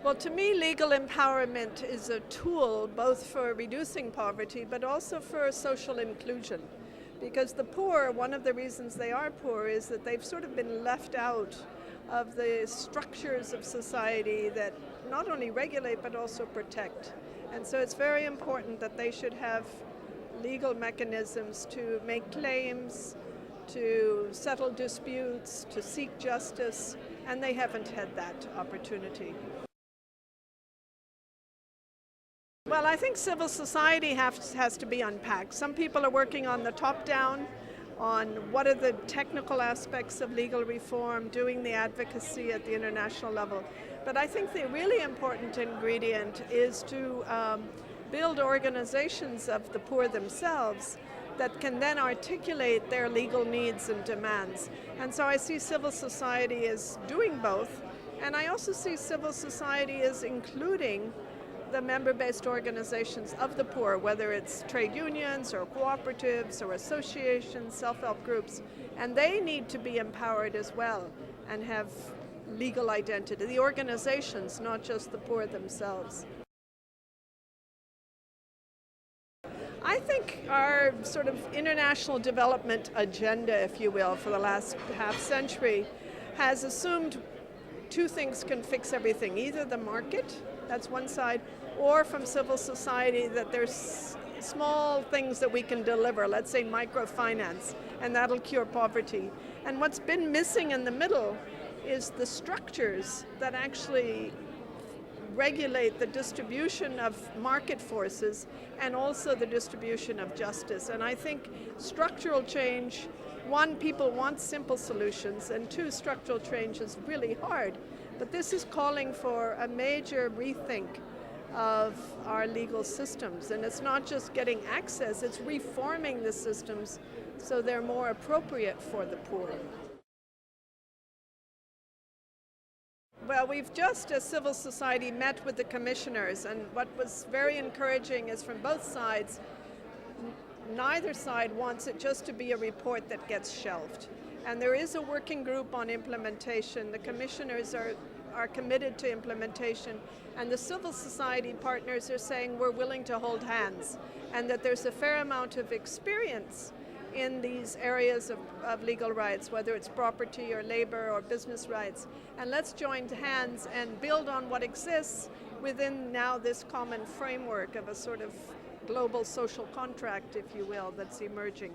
Well, to me, legal empowerment is a tool both for reducing poverty but also for social inclusion. Because the poor, one of the reasons they are poor is that they've sort of been left out of the structures of society that not only regulate but also protect. And so it's very important that they should have legal mechanisms to make claims, to settle disputes, to seek justice, and they haven't had that opportunity. Well, I think civil society has to be unpacked. Some people are working on the top down, on what are the technical aspects of legal reform, doing the advocacy at the international level. But I think the really important ingredient is to build organizations of the poor themselves that can then articulate their legal needs and demands. And so I see civil society as doing both, and I also see civil society as including the member-based organizations of the poor, whether it's trade unions or cooperatives or associations, self-help groups, and they need to be empowered as well and have legal identity. The organizations, not just the poor themselves. I think our sort of international development agenda, if you will, for the last half century has assumed two things can fix everything. Either the market, that's one side, or from civil society that there's small things that we can deliver, let's say microfinance, and that'll cure poverty. And what's been missing in the middle is the structures that actually regulate the distribution of market forces and also the distribution of justice. And I think structural change, one, people want simple solutions, and two, structural change is really hard. But this is calling for a major rethink of our legal systems. And it's not just getting access, it's reforming the systems so they're more appropriate for the poor. Well, we've just, as civil society, met with the commissioners, and what was very encouraging is from both sides, neither side wants it just to be a report that gets shelved. And there is a working group on implementation. The commissioners are committed to implementation, and the civil society partners are saying we're willing to hold hands, and that there's a fair amount of experience in these areas of legal rights, whether it's property or labor or business rights. And let's join hands and build on what exists within now this common framework of a sort of global social contract, if you will, that's emerging.